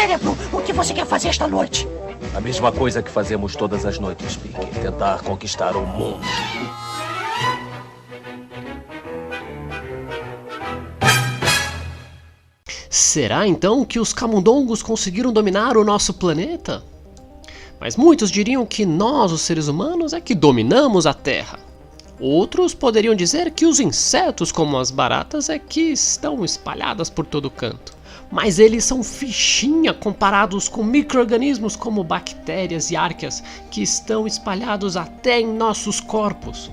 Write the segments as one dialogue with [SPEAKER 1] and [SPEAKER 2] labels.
[SPEAKER 1] cérebro! O que você quer fazer esta noite?
[SPEAKER 2] A mesma coisa que fazemos todas as noites, Peter. Tentar conquistar o mundo.
[SPEAKER 3] Será então que os camundongos conseguiram dominar o nosso planeta? Mas muitos diriam que nós, os seres humanos, é que dominamos a Terra. Outros poderiam dizer que os insetos, como as baratas, é que estão espalhadas por todo canto. Mas eles são fichinha comparados com micro-organismos como bactérias e arqueias, que estão espalhados até em nossos corpos.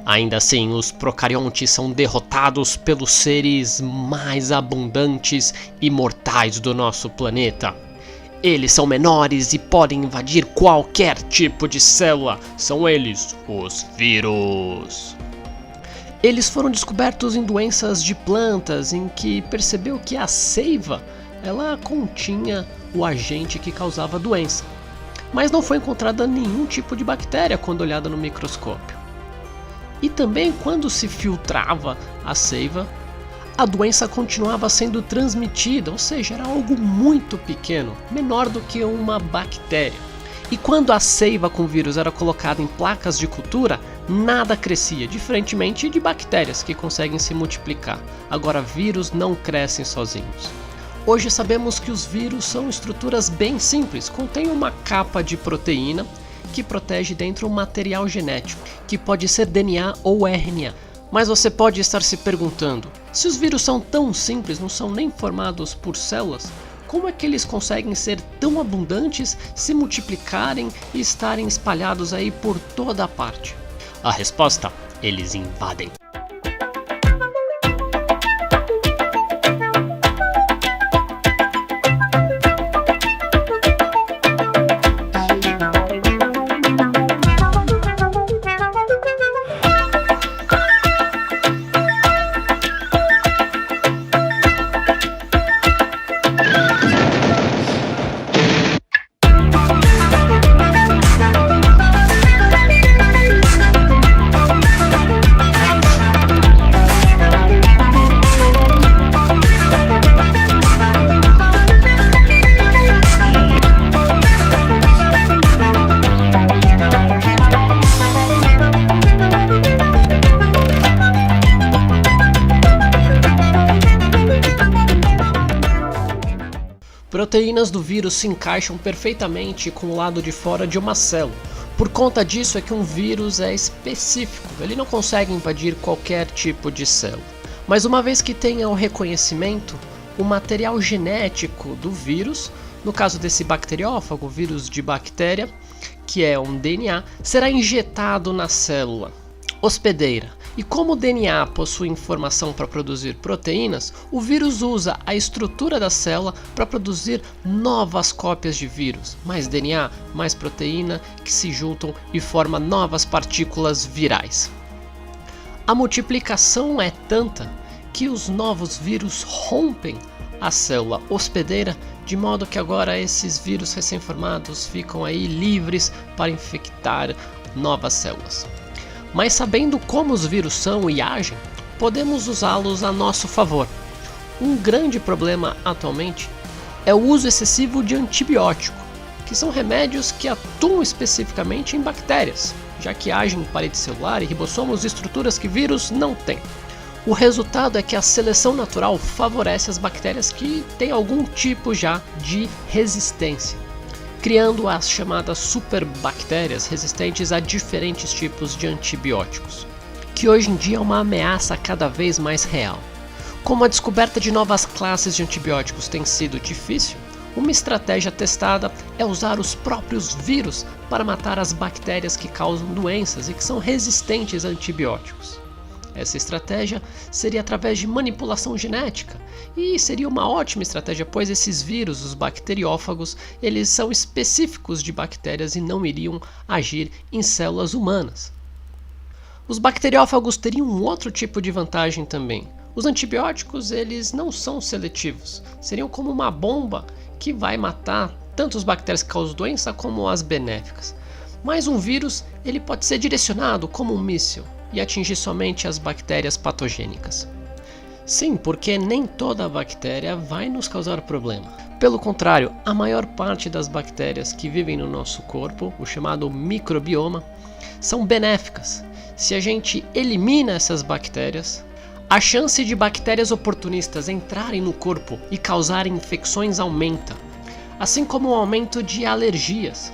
[SPEAKER 3] Ainda assim, os procariontes são derrotados pelos seres mais abundantes e mortais do nosso planeta. Eles são menores e podem invadir qualquer tipo de célula. São eles, os vírus. Eles foram descobertos em doenças de plantas, em que percebeu que a seiva ela continha o agente que causava a doença. Mas não foi encontrada nenhum tipo de bactéria quando olhada no microscópio. E também quando se filtrava a seiva, a doença continuava sendo transmitida, ou seja, era algo muito pequeno, menor do que uma bactéria. E quando a seiva com vírus era colocada em placas de cultura, nada crescia, diferentemente de bactérias que conseguem se multiplicar. Agora, vírus não crescem sozinhos. Hoje sabemos que os vírus são estruturas bem simples, contêm uma capa de proteína que protege dentro um material genético, que pode ser DNA ou RNA. Mas você pode estar se perguntando, se os vírus são tão simples, não são nem formados por células, como é que eles conseguem ser tão abundantes, se multiplicarem e estarem espalhados aí por toda a parte? A resposta: eles invadem. Proteínas do vírus se encaixam perfeitamente com o lado de fora de uma célula. Por conta disso é que um vírus é específico, ele não consegue invadir qualquer tipo de célula. Mas uma vez que tenha o reconhecimento, o material genético do vírus, no caso desse bacteriófago, vírus de bactéria, que é um DNA, será injetado na célula hospedeira. E como o DNA possui informação para produzir proteínas, o vírus usa a estrutura da célula para produzir novas cópias de vírus, mais DNA, mais proteína, que se juntam e formam novas partículas virais. A multiplicação é tanta que os novos vírus rompem a célula hospedeira, de modo que agora esses vírus recém-formados ficam aí livres para infectar novas células. Mas sabendo como os vírus são e agem, podemos usá-los a nosso favor. Um grande problema atualmente é o uso excessivo de antibiótico, que são remédios que atuam especificamente em bactérias, já que agem em parede celular e ribossomos, estruturas que vírus não têm. O resultado é que a seleção natural favorece as bactérias que têm algum tipo já de resistência, criando as chamadas superbactérias resistentes a diferentes tipos de antibióticos, que hoje em dia é uma ameaça cada vez mais real. Como a descoberta de novas classes de antibióticos tem sido difícil, uma estratégia testada é usar os próprios vírus para matar as bactérias que causam doenças e que são resistentes a antibióticos. Essa estratégia seria através de manipulação genética, e seria uma ótima estratégia, pois esses vírus, os bacteriófagos, eles são específicos de bactérias e não iriam agir em células humanas. Os bacteriófagos teriam um outro tipo de vantagem também. Os antibióticos, eles não são seletivos, seriam como uma bomba que vai matar tanto as bactérias que causam doença como as benéficas. Mas um vírus, ele pode ser direcionado como um míssil e atingir somente as bactérias patogênicas. Sim, porque nem toda bactéria vai nos causar problema. Pelo contrário, a maior parte das bactérias que vivem no nosso corpo, o chamado microbioma, são benéficas. Se a gente elimina essas bactérias, a chance de bactérias oportunistas entrarem no corpo e causarem infecções aumenta, assim como o aumento de alergias.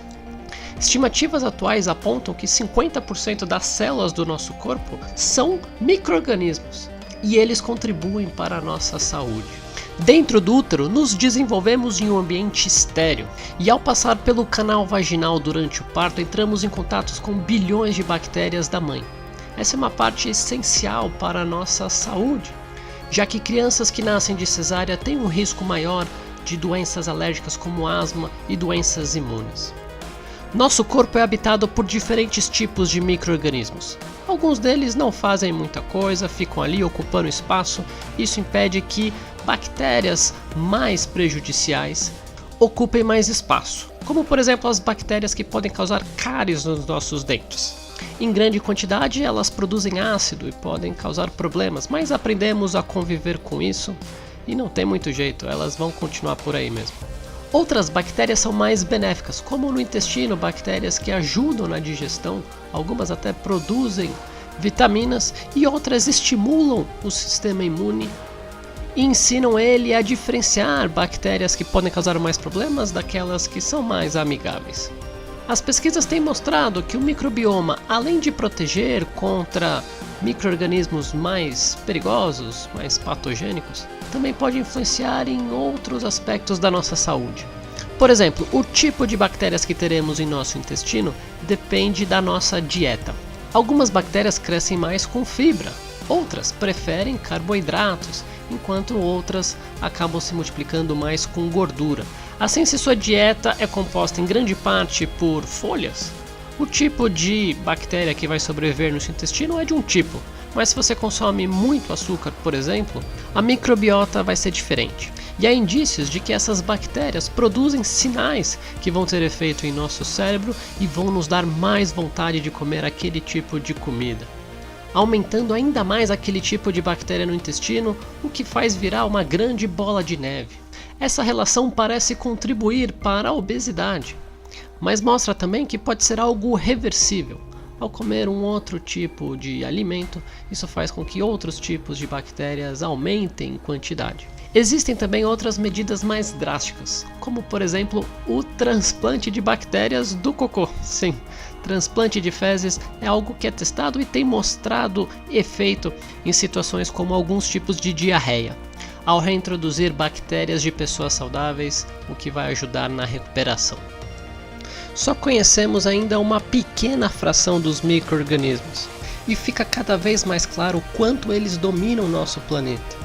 [SPEAKER 3] Estimativas atuais apontam que 50% das células do nosso corpo são micro-organismos e eles contribuem para a nossa saúde. Dentro do útero, nos desenvolvemos em um ambiente estéril e ao passar pelo canal vaginal durante o parto, entramos em contato com bilhões de bactérias da mãe. Essa é uma parte essencial para a nossa saúde, já que crianças que nascem de cesárea têm um risco maior de doenças alérgicas como asma e doenças imunes. Nosso corpo é habitado por diferentes tipos de micro-organismos. Alguns deles não fazem muita coisa, ficam ali ocupando espaço. Isso impede que bactérias mais prejudiciais ocupem mais espaço, como por exemplo as bactérias que podem causar cáries nos nossos dentes. Em grande quantidade elas produzem ácido e podem causar problemas, mas aprendemos a conviver com isso e não tem muito jeito, elas vão continuar por aí mesmo. Outras bactérias são mais benéficas, como no intestino, bactérias que ajudam na digestão, algumas até produzem vitaminas e outras estimulam o sistema imune e ensinam ele a diferenciar bactérias que podem causar mais problemas daquelas que são mais amigáveis. As pesquisas têm mostrado que o microbioma, além de proteger contra micro-organismos mais perigosos, mais patogênicos, também pode influenciar em outros aspectos da nossa saúde. Por exemplo, o tipo de bactérias que teremos em nosso intestino depende da nossa dieta. Algumas bactérias crescem mais com fibra, outras preferem carboidratos, enquanto outras acabam se multiplicando mais com gordura. Assim, se sua dieta é composta em grande parte por folhas, o tipo de bactéria que vai sobreviver no seu intestino é de um tipo, mas se você consome muito açúcar, por exemplo, a microbiota vai ser diferente. E há indícios de que essas bactérias produzem sinais que vão ter efeito em nosso cérebro e vão nos dar mais vontade de comer aquele tipo de comida, aumentando ainda mais aquele tipo de bactéria no intestino, o que faz virar uma grande bola de neve. Essa relação parece contribuir para a obesidade, mas mostra também que pode ser algo reversível. Ao comer um outro tipo de alimento, isso faz com que outros tipos de bactérias aumentem em quantidade. Existem também outras medidas mais drásticas, como por exemplo o transplante de bactérias do cocô. Sim, transplante de fezes é algo que é testado e tem mostrado efeito em situações como alguns tipos de diarreia, ao reintroduzir bactérias de pessoas saudáveis, o que vai ajudar na recuperação. Só conhecemos ainda uma pequena fração dos micro-organismos, e fica cada vez mais claro o quanto eles dominam nosso planeta.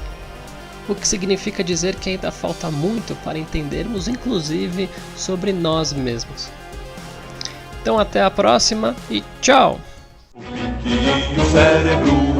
[SPEAKER 3] O que significa dizer que ainda falta muito para entendermos, inclusive, sobre nós mesmos. Então até a próxima e tchau!
[SPEAKER 4] Cérebro,